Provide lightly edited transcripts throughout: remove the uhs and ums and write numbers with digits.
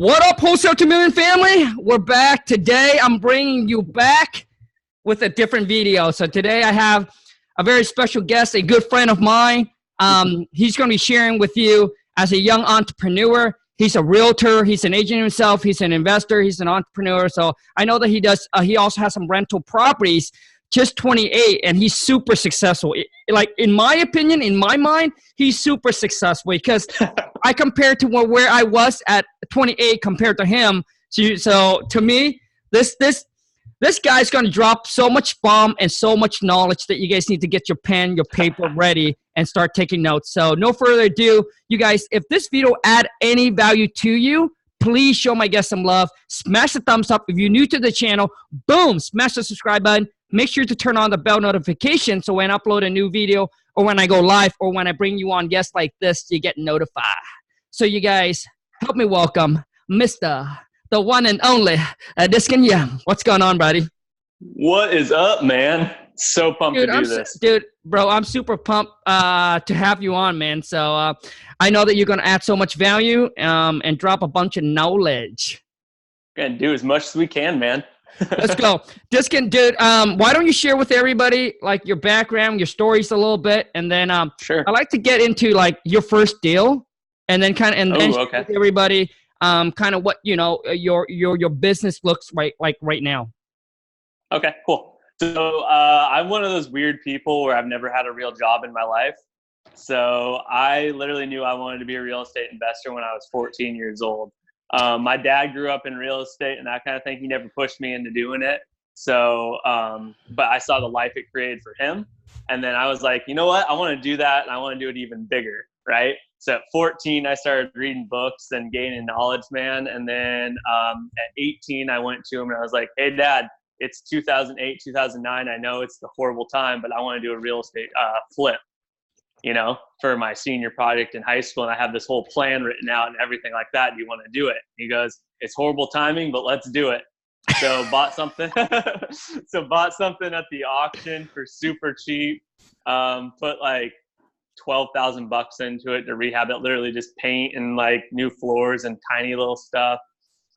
What up, Wholesale to Million family? We're back. Today, I'm bringing you back with a different video. So today I have a very special guest, a good friend of mine. He's going to be sharing with you as a young entrepreneur. He's a realtor. He's an agent himself. He's an investor. He's an entrepreneur. So I know that he does. He also has some rental properties. Just 28, and he's super successful. Like, in my opinion, in my mind, he's super successful because I compare to where I was at 28 compared to him. So to me, this guy's going to drop so much bomb and so much knowledge that you guys need to get your pen, your paper ready and start taking notes. So no further ado, you guys, if this video add any value to you, please show my guest some love. Smash the thumbs up. If you're new to the channel, boom, smash the subscribe button. Make sure to turn on the bell notification so when I upload a new video or when I go live or when I bring you on guests like this, you get notified. So you guys, help me welcome Mr. the one and only Diskin Young. What's going on, buddy? What is up, man? So pumped to do this. Dude, bro, I'm super pumped to have you on, man. So I know that you're going to add so much value and drop a bunch of knowledge. We're going to do as much as we can, man. Let's go. Diskin, dude, why don't you share with everybody like your background, your stories a little bit, and then sure. I like to get into like your first deal, and then share with everybody kind of what your business looks like right now. Okay, cool. So I'm one of those weird people where I've never had a real job in my life. So I literally knew I wanted to be a real estate investor when I was 14 years old. My dad grew up in real estate and that kind of thing. He never pushed me into doing it. So, but I saw the life it created for him. And then I was like, you know what? I want to do that. And I want to do it even bigger. Right. So at 14, I started reading books and gaining knowledge, man. And then at 18, I went to him and I was like, hey, Dad, it's 2008, 2009. I know it's the horrible time, but I want to do a real estate flip, for my senior project in high school. And I have this whole plan written out and everything like that. Do you want to do it? He goes, it's horrible timing, but let's do it. So bought something. Bought something at the auction for super cheap. Put like $12,000 into it to rehab it, literally just paint and like new floors and tiny little stuff.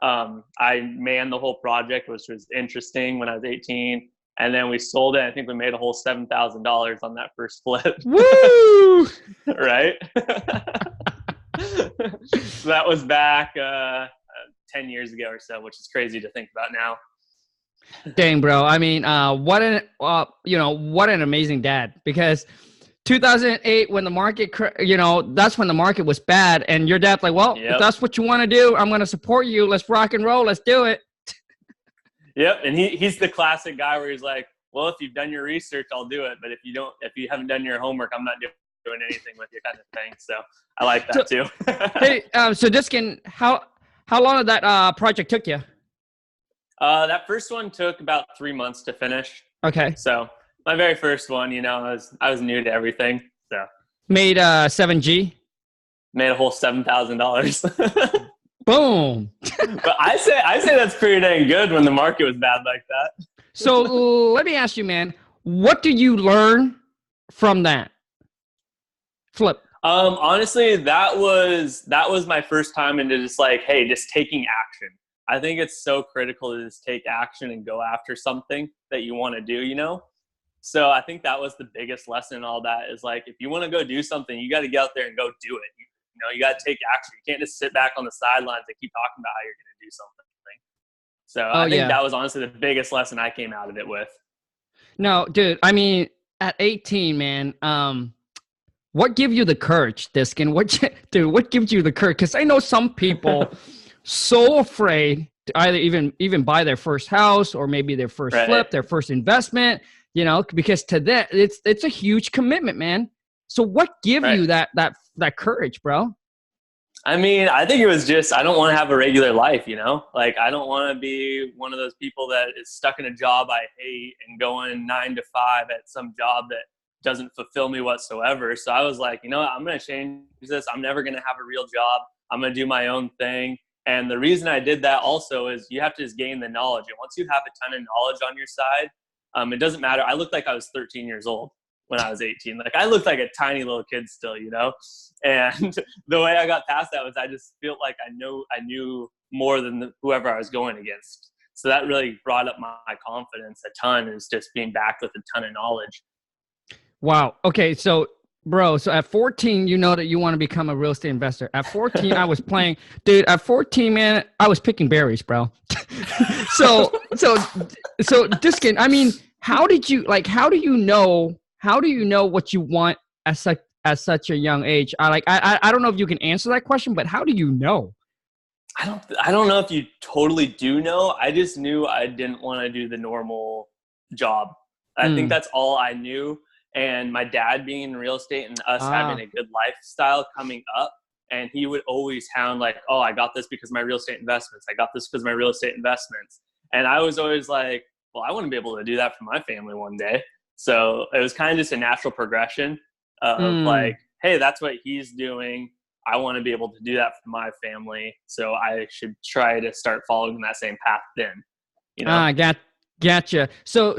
I manned the whole project, which was interesting when I was 18. And then we sold it. I think we made a whole $7,000 on that first flip. Woo! Right? So that was back 10 years ago or so, which is crazy to think about now. Dang, bro. I mean, what an amazing dad. Because 2008, when the market, that's when the market was bad. And your dad's like, well, if that's what you want to do, I'm going to support you. Let's rock and roll. Let's do it. Yep. And he's the classic guy where he's like, well, if you've done your research, I'll do it. But if you haven't done your homework, I'm not doing anything with you, kind of thing. So I like that too. Hey, so Diskin, how long did that project took you? That first one took about 3 months to finish. Okay. So my very first one, I was new to everything. So made 7G? Made a whole $7,000. Boom. But I say that's pretty dang good when the market was bad like that. So let me ask you, man, what do you learn from that flip? Honestly, that was my first time into just like, hey, just taking action. I think it's so critical to just take action and go after something that you want to do, So I think that was the biggest lesson in all that is like, if you want to go do something, you got to get out there and go do it. You got to take action. You can't just sit back on the sidelines and keep talking about how you're going to do something. So I think that was honestly the biggest lesson I came out of it with. No, dude, I mean, at 18, man, what gives you the courage, Diskin? What gives you the courage? Because I know some people so afraid to either even buy their first house or maybe their first flip, their first investment, because to that, it's a huge commitment, man. So what gives you that courage, bro? I mean, I think it was just, I don't want to have a regular life, like I don't want to be one of those people that is stuck in a job I hate and going 9 to 5 at some job that doesn't fulfill me whatsoever. So I was like, I'm going to change this. I'm never going to have a real job. I'm going to do my own thing. And the reason I did that also is you have to just gain the knowledge. And once you have a ton of knowledge on your side, it doesn't matter. I looked like I was 13 years old. when I was 18. Like I looked like a tiny little kid still, you know? And the way I got past that was I just felt like I knew more than whoever I was going against. So that really brought up my confidence a ton, is just being backed with a ton of knowledge. Wow. Okay. So, bro, so at 14, you know that you want to become a real estate investor. At 14, I was playing, dude, at 14, man, I was picking berries, bro. so Diskin, I mean, how do you know what you want at such a young age? I don't know if you can answer that question, but how do you know? I don't know if you totally do know. I just knew I didn't want to do the normal job. I think that's all I knew. And my dad being in real estate and us having a good lifestyle coming up, and he would always hound like, oh, I got this because of my real estate investments. I got this because of my real estate investments. And I was always like, well, I want to be able to do that for my family one day. So it was kind of just a natural progression of like, hey, that's what he's doing. I want to be able to do that for my family. So I should try to start following that same path then, you know? Gotcha. So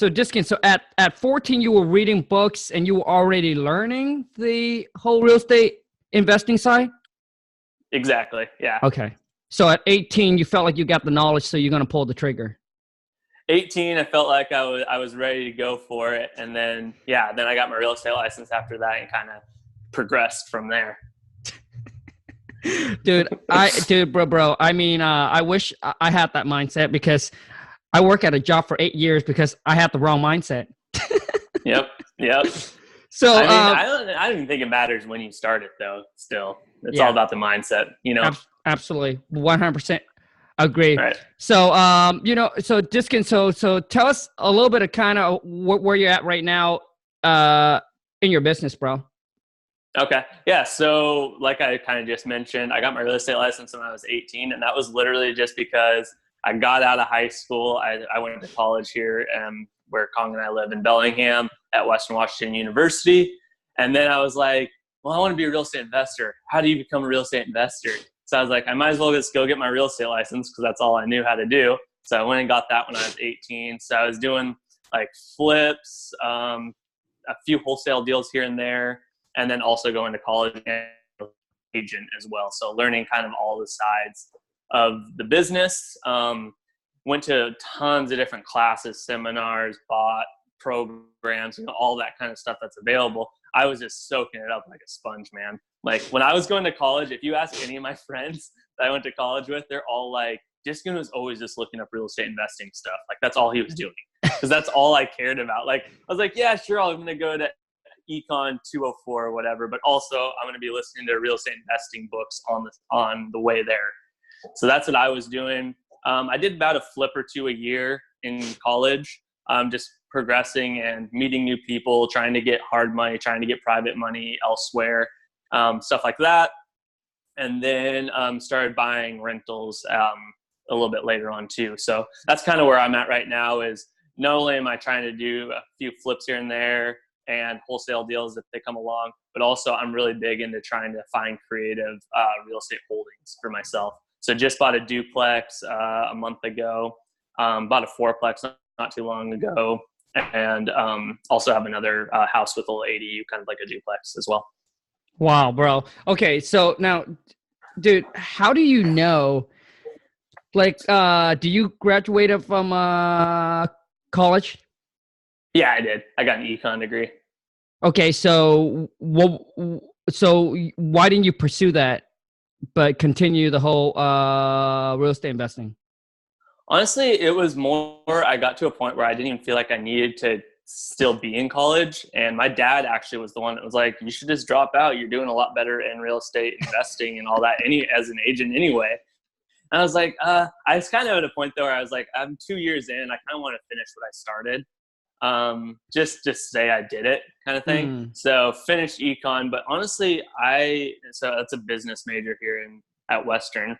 Diskin, so at 14, you were reading books and you were already learning the whole real estate investing side? Exactly. Yeah. Okay. So at 18, you felt like you got the knowledge, so you're going to pull the trigger. 18, I felt like I was ready to go for it. And then I got my real estate license after that and kind of progressed from there. Bro. I mean, I wish I had that mindset, because I work at a job for 8 years because I had the wrong mindset. Yep. So I mean, I don't even think it matters when you start it, though. Still, it's all about the mindset, you know. Absolutely, 100% agree. Right. So so Diskin, so tell us a little bit of kind of where you're at right now in your business, bro. Okay. Yeah. So like I kind of just mentioned, I got my real estate license when I was 18, and that was literally just because I got out of high school. I went to college here where Kong and I live in Bellingham at Western Washington University. And then I was like, well, I want to be a real estate investor. How do you become a real estate investor? So I was like, I might as well just go get my real estate license, because that's all I knew how to do. So I went and got that when I was 18. So I was doing like flips, a few wholesale deals here and there, and then also going to college and agent as well. So learning kind of all the sides of the business. Went to tons of different classes, seminars, bought programs, all that kind of stuff that's available. I was just soaking it up like a sponge, man. Like when I was going to college, if you ask any of my friends that I went to college with, they're all like, Diskin was always just looking up real estate investing stuff. Like that's all he was doing, because that's all I cared about. Like I was like, yeah, sure, I'm going to go to Econ 204 or whatever, but also I'm going to be listening to real estate investing books on the way there. So that's what I was doing. I did about a flip or two a year in college, just progressing and meeting new people, trying to get hard money, trying to get private money elsewhere, stuff like that. And then started buying rentals a little bit later on too. So that's kind of where I'm at right now, is not only am I trying to do a few flips here and there and wholesale deals if they come along, but also I'm really big into trying to find creative real estate holdings for myself. So just bought a duplex a month ago, bought a fourplex not too long ago, and also have another house with a little ADU, kind of like a duplex as well. Wow, bro. Okay, so now, dude, how do you know, like, do you graduate from college? Yeah, I did. I got an econ degree. Okay, so why didn't you pursue that, but continue the whole real estate investing? Honestly, it was more, I got to a point where I didn't even feel like I needed to still be in college. And my dad actually was the one that was like, you should just drop out. You're doing a lot better in real estate investing and all that as an agent anyway. And I was like, I was kind of at a point though where I was like, I'm 2 years in. I kind of want to finish what I started. Just say I did it kind of thing. So finished econ, but honestly, so that's a business major here at Western.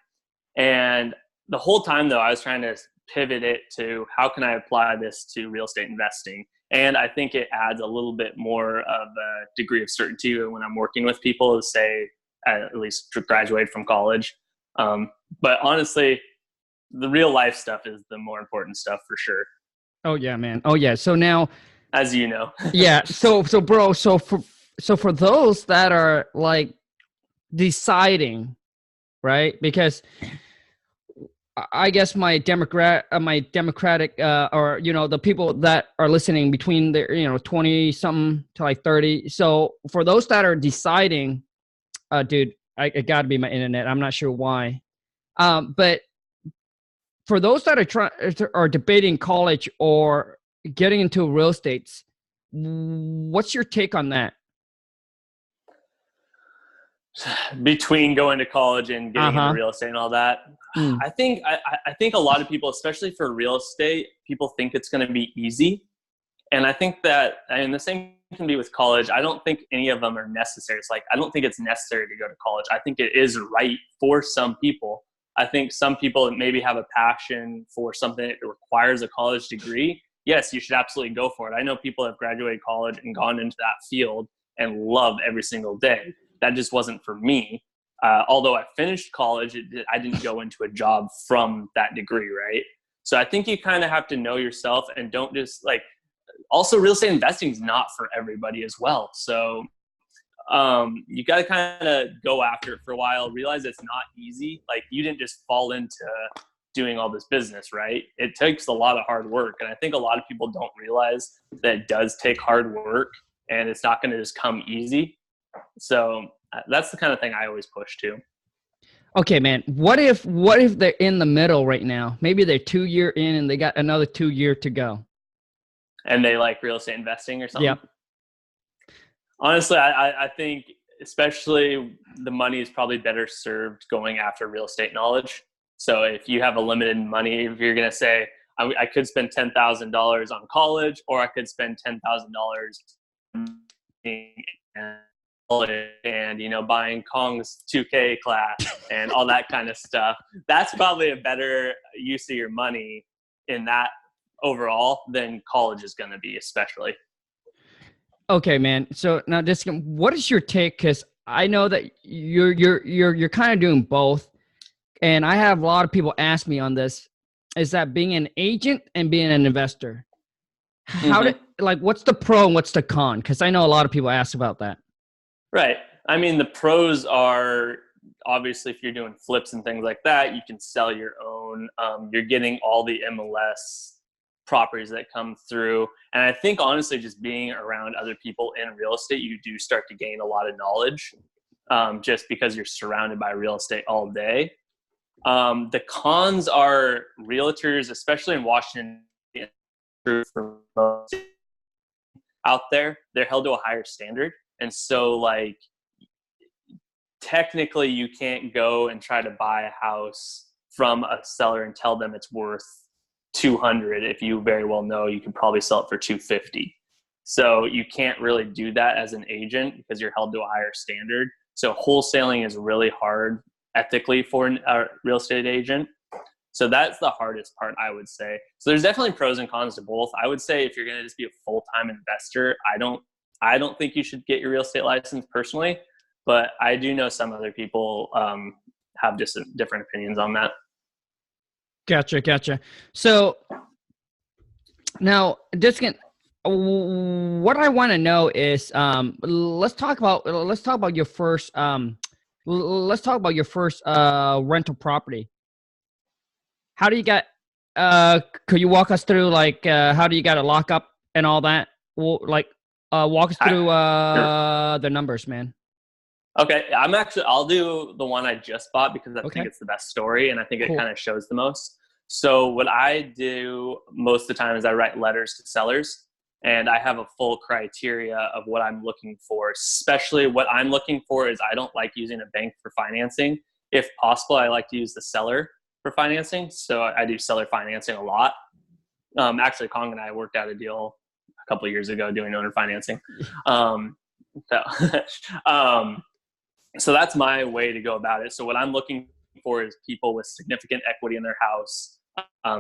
And the whole time though, I was trying to pivot it to how can I apply this to real estate investing? And I think it adds a little bit more of a degree of certainty when I'm working with people who say at least graduate from college. But honestly, the real life stuff is the more important stuff for sure. Oh yeah, man. Oh yeah. So now, as you know. Yeah. So bro, so for those that are like deciding, right? Because I guess my democratic, or the people that are listening between the 20 something to like 30. So for those that are deciding, dude, it got to be my internet. I'm not sure why. But for those that are debating college or getting into real estates, what's your take on that? Between going to college and getting into Uh-huh. real estate and all that, Mm. I think a lot of people, especially for real estate, people think it's going to be easy. And I think that, and the same can be with college. I don't think any of them are necessary. It's like, I don't think it's necessary to go to college. I think it is right for some people. I think some people maybe have a passion for something that requires a college degree. Yes, you should absolutely go for it. I know people have graduated college and gone into that field and love every single day. That just wasn't for me. Although I finished college, I didn't go into a job from that degree, right? So I think you kind of have to know yourself and don't just like, also real estate investing is not for everybody as well. So you got to kind of go after it for a while, realize it's not easy. Like you didn't just fall into doing all this business, right? It takes a lot of hard work. And I think a lot of people don't realize that it does take hard work and it's not going to just come easy. So that's the kind of thing I always push to. Okay, man. What if they're in the middle right now? Maybe they're 2 year in and they got another 2 year to go. And they like real estate investing or something. Yep. Honestly, I think especially the money is probably better served going after real estate knowledge. So if you have a limited money, if you're going to say, I could spend $10,000 on college, or I could spend $10,000 and buying Kong's 2K class and all that kind of stuff, that's probably a better use of your money in that overall than college is going to be, especially. Okay, man. So now, just what is your take? Because I know that you're kind of doing both, and I have a lot of people ask me on this. Is that being an agent and being an investor? What's the pro and what's the con? Because I know a lot of people ask about that. Right. I mean, the pros are obviously if you're doing flips and things like that, you can sell your own. You're getting all the MLS properties that come through. And I think honestly, just being around other people in real estate, you do start to gain a lot of knowledge just because you're surrounded by real estate all day. The cons are realtors, especially in Washington, out there, they're held to a higher standard. And so like, technically you can't go and try to buy a house from a seller and tell them it's worth 200 if you very well know you could probably sell it for 250. So you can't really do that as an agent because you're held to a higher standard. So wholesaling is really hard ethically for a real estate agent. So that's the hardest part, I would say. So there's definitely pros and cons to both. I would say if you're going to just be a full-time investor, I don't think you should get your real estate license personally, but I do know some other people have just different opinions on that. Gotcha. So now, what I want to know is, let's talk about your first rental property. How do you get? Could you walk us through how do you got to lock up and all that? Walk us through the numbers, man. Okay, I'll do the one I just bought because I think it's the best story and I think it kind of shows the most. So what I do most of the time is I write letters to sellers and I have a full criteria of what I'm looking for. Especially what I'm looking for is I don't like using a bank for financing. If possible, I like to use the seller for financing. So I do seller financing a lot. Actually, Kong and I worked out a deal a couple of years ago doing owner financing. So that's my way to go about it. So what I'm looking for is people with significant equity in their house.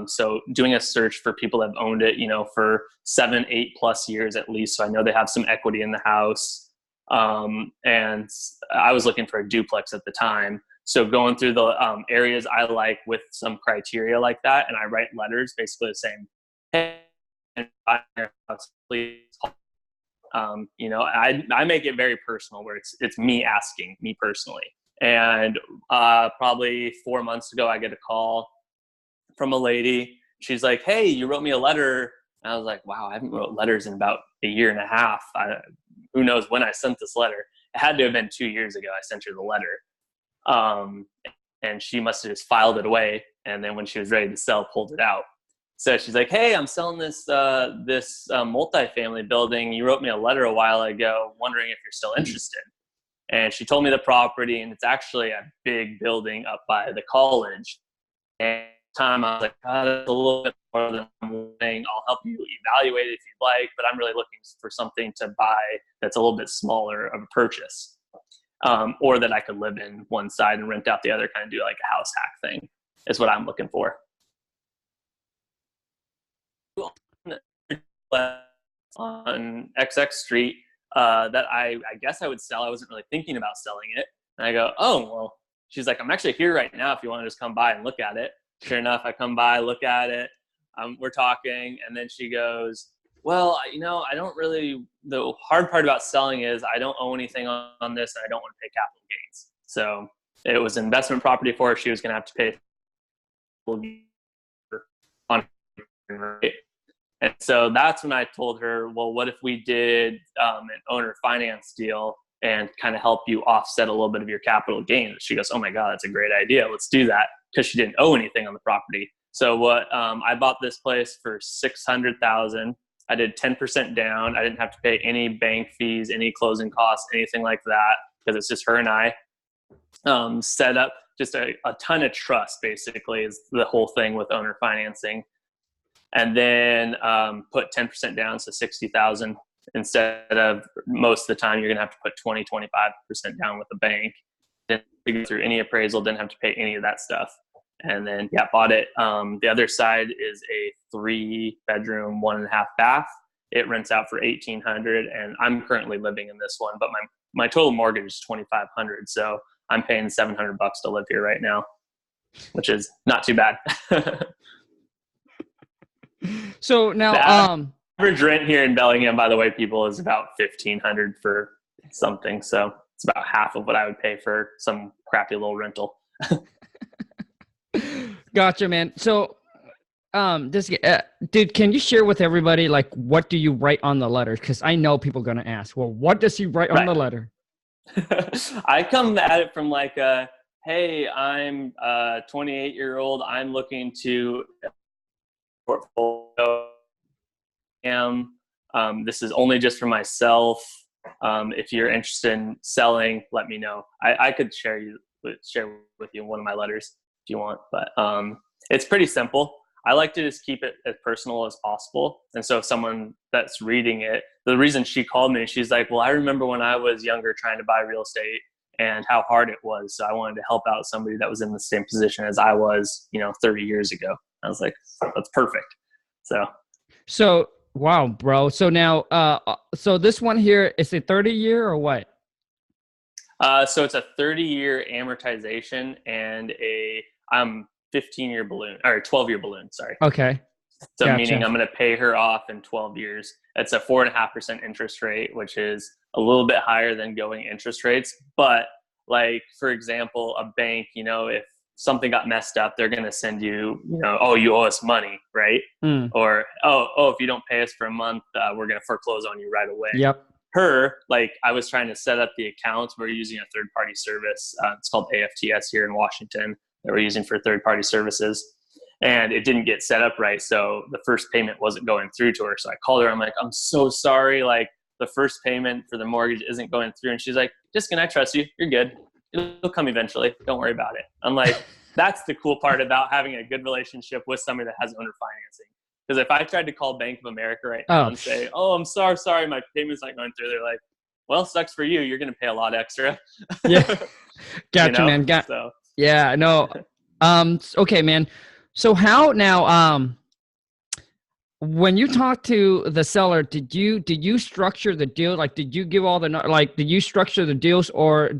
So doing a search for people that have owned it, for 7-8+ years at least. So I know they have some equity in the house. And I was looking for a duplex at the time. So going through the areas I like with some criteria like that, and I write letters basically saying, hey, buy your house, please call. You know, I make it very personal where it's me asking, me personally. And probably 4 months ago, I get a call from a lady. She's like, "Hey, you wrote me a letter." And I was like, "Wow, I haven't wrote letters in about a year and a half. Who knows when I sent this letter? It had to have been 2 years ago. I sent her the letter, and she must have just filed it away. And then when she was ready to sell, pulled it out. So she's like, "Hey, I'm selling this multifamily building. You wrote me a letter a while ago, wondering if you're still interested." And she told me the property, and it's actually a big building up by the college. And at the time I was like, "Oh, that's a little bit more than I'm wanting. I'll help you evaluate it if you'd like, but I'm really looking for something to buy that's a little bit smaller of a purchase, or that I could live in one side and rent out the other, kind of do like a house hack thing is what I'm looking for." On XX Street that I guess I would sell. I wasn't really thinking about selling it. And I go, "Oh, well," she's like, "I'm actually here right now if you want to just come by and look at it." Sure enough, I come by, look at it. We're talking, and then she goes, "Well, you know, I don't really, the hard part about selling is I don't owe anything on this, and I don't want to pay capital gains." So it was an investment property for her. She was going to have to pay on it. And so that's when I told her, "Well, what if we did an owner finance deal and kind of help you offset a little bit of your capital gains?" She goes, "Oh my God, that's a great idea. Let's do that." Because she didn't owe anything on the property. So what I bought this place for $600,000. I did 10% down. I didn't have to pay any bank fees, any closing costs, anything like that, because it's just her and I. Set up just a ton of trust, basically, is the whole thing with owner financing. And then put 10% down, so 60,000, instead of most of the time you're going to have to put 25% down with the bank. Didn't go through any appraisal, didn't have to pay any of that stuff. And then, yeah, bought it. The other side is a 3-bedroom, 1.5 bath. It rents out for $1,800, and I'm currently living in this one, but my total mortgage is $2,500. So I'm paying $700 to live here right now, which is not too bad. So now, the average rent here in Bellingham, by the way, people, is about $1,500 for something. So it's about half of what I would pay for some crappy little rental. Gotcha, man. So, dude, can you share with everybody, like, what do you write on the letter? Because I know people are going to ask, well, what does he write on the letter? I come at it from like, "Hey, I'm a 28-year-old. I'm looking to portfolio. This is only just for myself. If you're interested in selling, let me know." I could share with you one of my letters if you want, but it's pretty simple. I like to just keep it as personal as possible. And so if someone that's reading it, the reason she called me, she's like, "Well, I remember when I was younger trying to buy real estate and how hard it was. So I wanted to help out somebody that was in the same position as I was, 30 years ago." I was like, that's perfect. So wow, bro. So now, so this one here, is it 30-year or what? So it's a 30-year amortization and a 15-year balloon, or 12-year balloon. Sorry. Okay. So Gotcha. Meaning I'm going to pay her off in 12 years. It's a 4.5% interest rate, which is a little bit higher than going interest rates. But like, for example, a bank, if something got messed up, they're going to send you, "Oh, you owe us money," right? Or, oh, if you don't pay us for a month, we're going to foreclose on you right away. Yep. I was trying to set up the accounts. We're using a third-party service. It's called AFTS here in Washington that we're using for third-party services. And it didn't get set up right. So the first payment wasn't going through to her. So I called her. I'm like, "I'm so sorry. Like, the first payment for the mortgage isn't going through." And she's like, "Just, can I trust you? You're good. It'll come eventually. Don't worry about it." I'm like, that's the cool part about having a good relationship with somebody that has owner financing. Because if I tried to call Bank of America right now and say, "Oh, I'm sorry, my payment's not going through," they're like, "Well, sucks for you. You're going to pay a lot extra." Yeah. Gotcha, man. Yeah, no. Okay, man. So how now, when you talk to the seller, did you structure the deal? Like, did you give all did you structure the deals or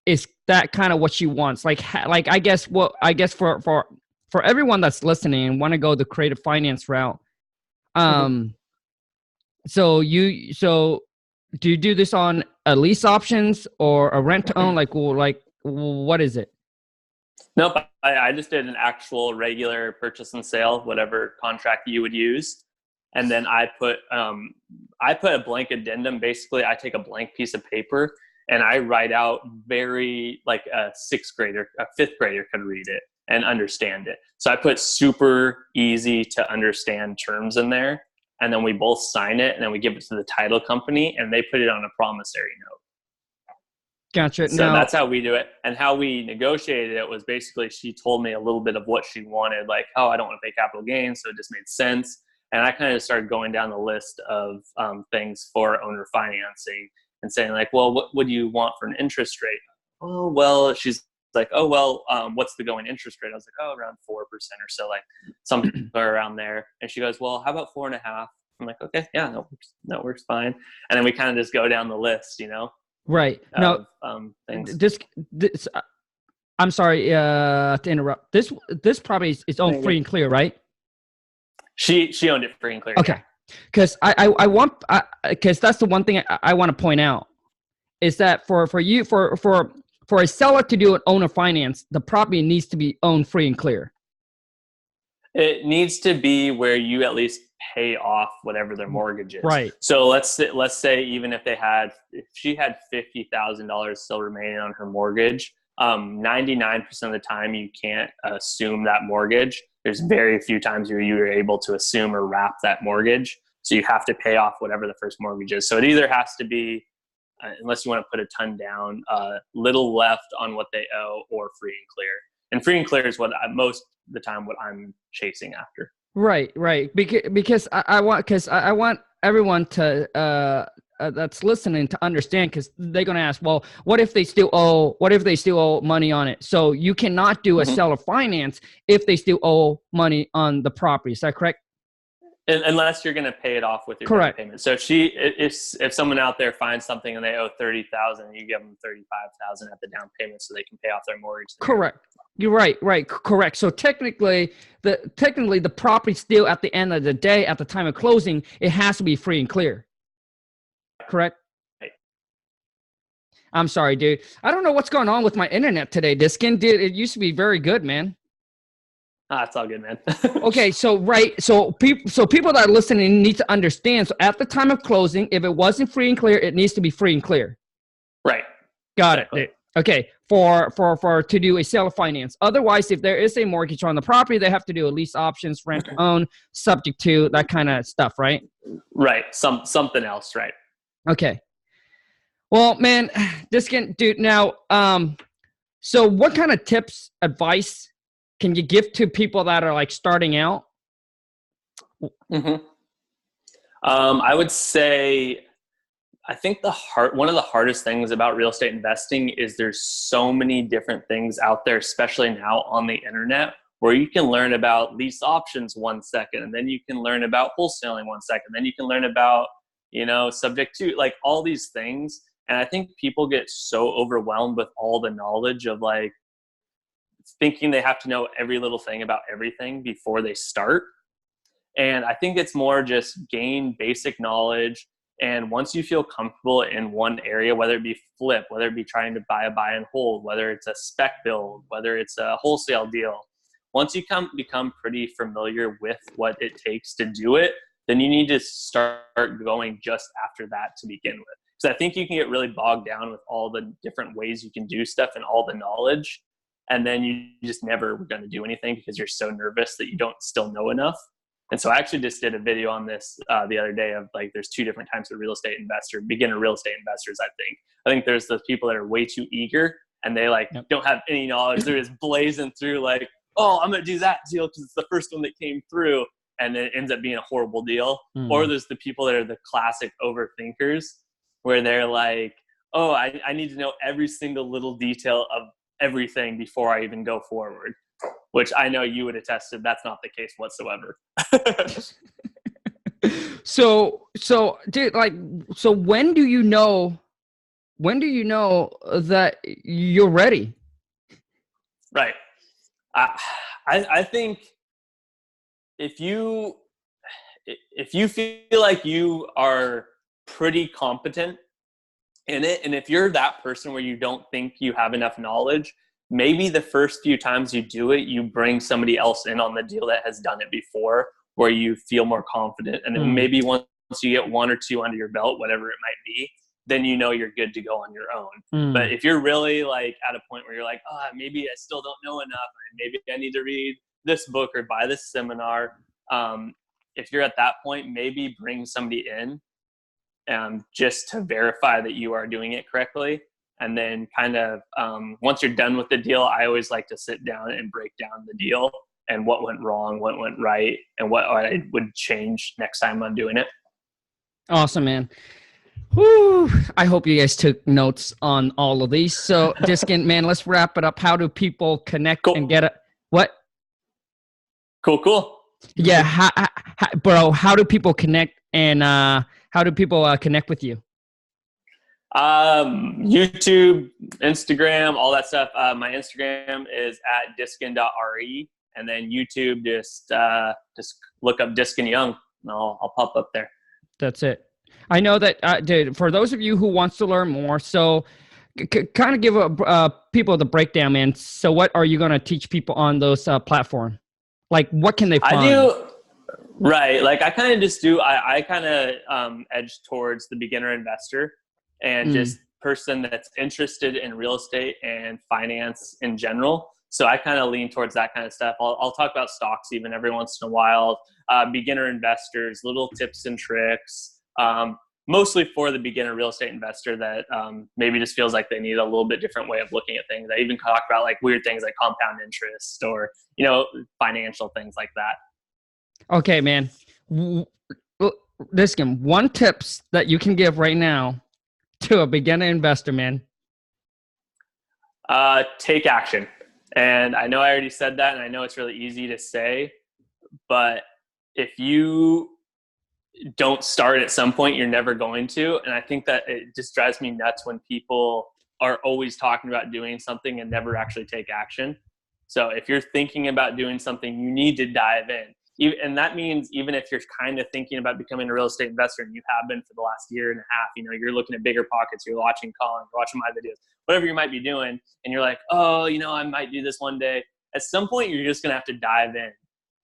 is that kind of what she wants? Like I guess for for everyone that's listening and want to go the creative finance route, so do you do this on a lease options or a rent to own? Like what is it? Nope. I just did an actual regular purchase and sale, whatever contract you would use. And then I put a blank addendum. Basically, I take a blank piece of paper and I write out very like a fifth grader could read it and understand it. So I put super easy to understand terms in there. And then we both sign it and then we give it to the title company and they put it on a promissory note. Gotcha. So that's how we do it. And how we negotiated it was basically she told me a little bit of what she wanted, like, oh, I don't want to pay capital gains. So it just made sense. And I kind of started going down the list of things for owner financing and saying like, well, what would you want for an interest rate? Oh, well, she's like, oh, well, what's the going interest rate? I was like, oh, around 4% or so, like something around there. And she goes, well, how about 4.5? I'm like, okay, yeah, that works fine. And then we kind of just go down the list, you know? Right. Now, things. This I'm sorry to interrupt. This probably is owned free and clear, right? She owned it free and clear. Okay. Because I want, because that's the one thing I want to point out is that for a seller to do an owner finance, the property needs to be owned free and clear. It needs to be where you at least pay off whatever their mortgage is. Right. So let's say even if she had $50,000 still remaining on her mortgage, 99% of the time you can't assume that mortgage. There's very few times where you are able to assume or wrap that mortgage. So you have to pay off whatever the first mortgage is. So it either has to be, unless you want to put a ton down, little left on what they owe, or free and clear. And free and clear is what most of the time what I'm chasing after. Right. Because I want everyone to that's listening to understand, because they're going to ask, well, what if they still owe money on it? So you cannot do a seller finance if they still owe money on the property. Is that correct? Unless you're going to pay it off with your down payment. So if someone out there finds something and they owe $30,000, you give them $35,000 at the down payment so they can pay off their mortgage. Correct. You're right. Correct. So technically the property still, at the end of the day, at the time of closing, it has to be free and clear. Correct? Right. I'm sorry, dude. I don't know what's going on with my internet today. Diskin, dude, it used to be very good, man. It's all good, man. Okay, so people that are listening need to understand. So at the time of closing, if it wasn't free and clear, it needs to be free and clear. Right. Got it. Okay, for to do a sale of finance. Otherwise, if there is a mortgage on the property, they have to do a lease options, rent to own, subject to, that kind of stuff, right? Right. Something else, right? Okay. Well, man, dude. Now, so what kind of tips, advice can you give to people that are like starting out? I would say, I think one of the hardest things about real estate investing is there's so many different things out there, especially now on the internet, where you can learn about lease options 1 second, and then you can learn about wholesaling 1 second, then you can learn about, subject to, like, all these things. And I think people get so overwhelmed with all the knowledge of like thinking they have to know every little thing about everything before they start. And I think it's more just gain basic knowledge. And once you feel comfortable in one area, whether it be flip, whether it be trying to buy and hold, whether it's a spec build, whether it's a wholesale deal, once you become pretty familiar with what it takes to do it, then you need to start going just after that to begin with. Because I think you can get really bogged down with all the different ways you can do stuff and all the knowledge. And then you just never going to do anything because you're so nervous that you don't still know enough. And so I actually just did a video on this the other day of like, there's two different types of beginner real estate investors. I think there's those people that are way too eager and they don't have any knowledge. They're just blazing through like, oh, I'm going to do that deal because it's the first one that came through. And then it ends up being a horrible deal. Or there's the people that are the classic overthinkers where they're like, oh, I need to know every single little detail of everything before I even go forward, which I know you would attest to. That's not the case whatsoever. So dude, when do you know that you're ready? Right. I think if you feel like you are pretty competent in it, and if you're that person where you don't think you have enough knowledge, maybe the first few times you do it, you bring somebody else in on the deal that has done it before, where you feel more confident. And then maybe once you get one or two under your belt, whatever it might be, then you know you're good to go on your own. But if you're really like at a point where you're like, oh, maybe I still don't know enough, maybe I need to read this book or buy this seminar. If you're at that point, maybe bring somebody in just to verify that you are doing it correctly. And then kind of once you're done with the deal, I always like to sit down and break down the deal and what went wrong, what went right, and what I would change next time I'm doing it. Awesome, man. Whew. I hope you guys took notes on all of these. So, Diskin, man, let's wrap it up. How do people connect and get it? What? Cool. Yeah, bro, how do people connect and how do people connect with you? YouTube, Instagram, all that stuff. My Instagram is at diskin.re, and then YouTube, just look up Diskin Young, and I'll pop up there. That's it. I know that, dude, for those of you who wants to learn more, so kind of give people the breakdown, man. So what are you going to teach people on those platforms? Like, what can they find? Right. Like, I kind of just do, I kind of edge towards the beginner investor and just person that's interested in real estate and finance in general. So I kind of lean towards that kind of stuff. I'll talk about stocks even every once in a while, beginner investors, little tips and tricks, mostly for the beginner real estate investor that maybe just feels like they need a little bit different way of looking at things. I even talk about like weird things like compound interest or, financial things like that. Okay, man. Diskin, one tips that you can give right now to a beginner investor, man. Take action. And I know I already said that, and I know it's really easy to say, but if you don't start at some point, you're never going to. And I think that it just drives me nuts when people are always talking about doing something and never actually take action. So if you're thinking about doing something, you need to dive in. And that means even if you're kind of thinking about becoming a real estate investor, and you have been for the last year and a half, you're looking at Bigger Pockets, you're watching Colin, you're watching my videos, whatever you might be doing, and you're like, oh, I might do this one day. At some point, you're just going to have to dive in.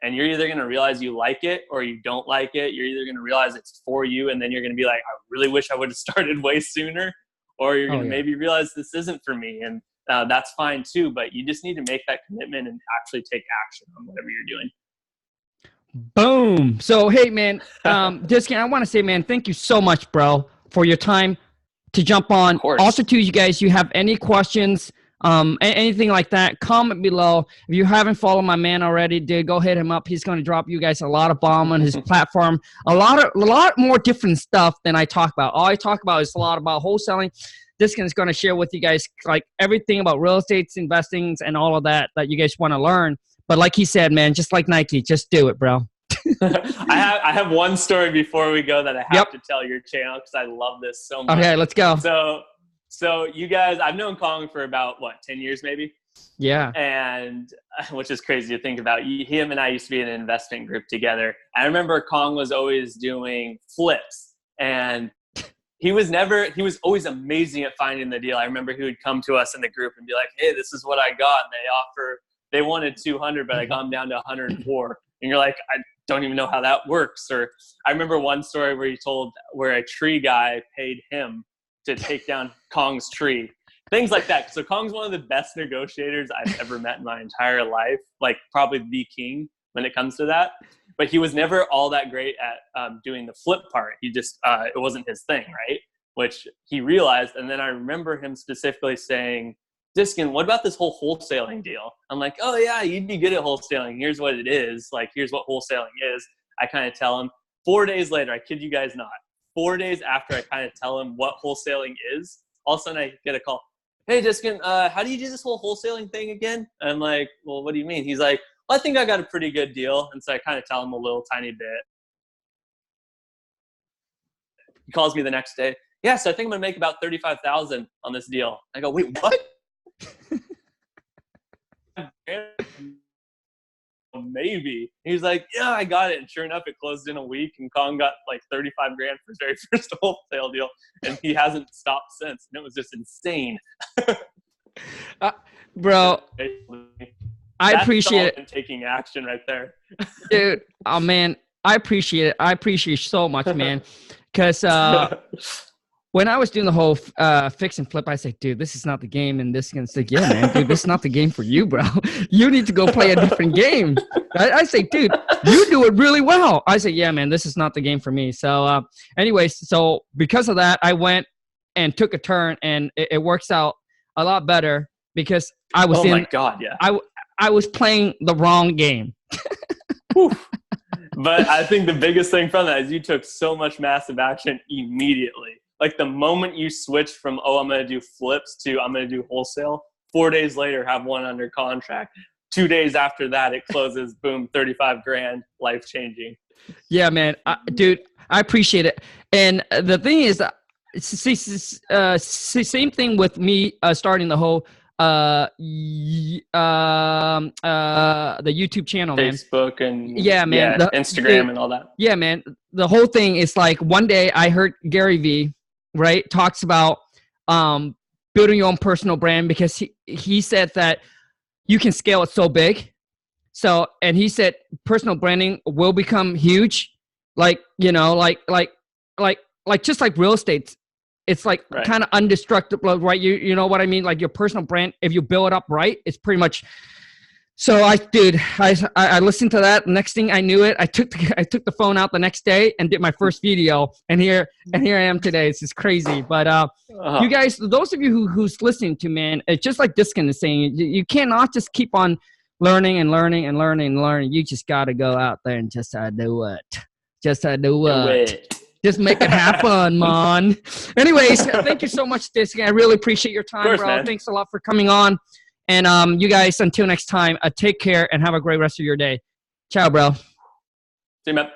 And you're either going to realize you like it or you don't like it. You're either going to realize it's for you, and then you're going to be like, I really wish I would have started way sooner. Or you're going to maybe realize this isn't for me. And that's fine too. But you just need to make that commitment and actually take action on whatever you're doing. Boom. So, hey, man, Diskin, I want to say, man, thank you so much, bro, for your time to jump on. Also, to you guys, you have any questions, anything like that, comment below. If you haven't followed my man already, go hit him up. He's going to drop you guys a lot of bomb on his platform, a lot more different stuff than I talk about. All I talk about is a lot about wholesaling. Diskin is going to share with you guys like everything about real estate investing and all of that you guys want to learn. But like he said, man, just like Nike, just do it, bro. I have one story before we go that I have to tell your channel because I love this so much. Okay, let's go. So you guys, I've known Kong for about 10 years maybe? Yeah. And which is crazy to think about. Him and I used to be in an investment group together. I remember Kong was always doing flips, and he was always amazing at finding the deal. I remember he would come to us in the group and be like, hey, this is what I got. And they wanted 200, but I got them down to 104. And you're like, I don't even know how that works. Or I remember one story where a tree guy paid him to take down Kong's tree. Things like that. So Kong's one of the best negotiators I've ever met in my entire life. Like probably the king when it comes to that. But he was never all that great at doing the flip part. He just, it wasn't his thing, right? Which he realized. And then I remember him specifically saying, Diskin, what about this whole wholesaling deal? I'm like, oh yeah, you'd be good at wholesaling. Here's what it is. Like, here's what wholesaling is. I kind of tell him 4 days later, I kid you guys not, 4 days after I kind of tell him what wholesaling is, all of a sudden I get a call. Hey, Diskin, how do you do this whole wholesaling thing again? And I'm like, well, what do you mean? He's like, well, I think I got a pretty good deal. And so I kind of tell him a little tiny bit. He calls me the next day. Yeah, so I think I'm going to make about $35,000 on this deal. I go, wait, what? maybe. He's like, yeah, I got it. And sure enough, it closed in a week, and Kong got like 35 grand for his very first wholesale deal, and he hasn't stopped since. And it was just insane. Bro, I appreciate it. Taking action right there. Dude, oh man, I appreciate it. I appreciate it so much, man. Because when I was doing the whole fix and flip, I said, dude, this is not the game. And this is like, yeah, man, dude, this is not the game for you, bro. You need to go play a different game. I say, dude, you do it really well. I say, yeah, man, this is not the game for me. So anyways, so because of that, I went and took a turn, and it works out a lot better because I was my God, yeah. I was playing the wrong game. But I think the biggest thing from that is you took so much massive action immediately. Like the moment you switched from, oh, I'm going to do flips to I'm going to do wholesale, 4 days later, have one under contract. 2 days after that, it closes, boom, 35 grand, life-changing. Yeah, man. Dude, I appreciate it. And the thing is, same thing with me starting the whole the YouTube channel, man. Facebook and yeah, man. Instagram and all that. Yeah, man. The whole thing is like one day I heard Gary Vee, right, talks about building your own personal brand because he said that you can scale it so big. So, and he said personal branding will become huge, like, you know, like just like real estate. It's like kind of indestructible, right? You know what I mean? Like your personal brand, if you build it up right, it's pretty much. So I listened to that. Next thing I knew it, I took the phone out the next day and did my first video. And here I am today. It's just crazy. But you guys, those of you who's listening to, man, it's just like Diskin is saying, you cannot just keep on learning and learning and learning and learning. You just got to go out there and just do it. Just do it. Just make it happen, man. Anyways, thank you so much, Diskin. I really appreciate your time, bro. Man. Thanks a lot for coming on. And you guys, until next time, take care and have a great rest of your day. Ciao, bro. See you, man.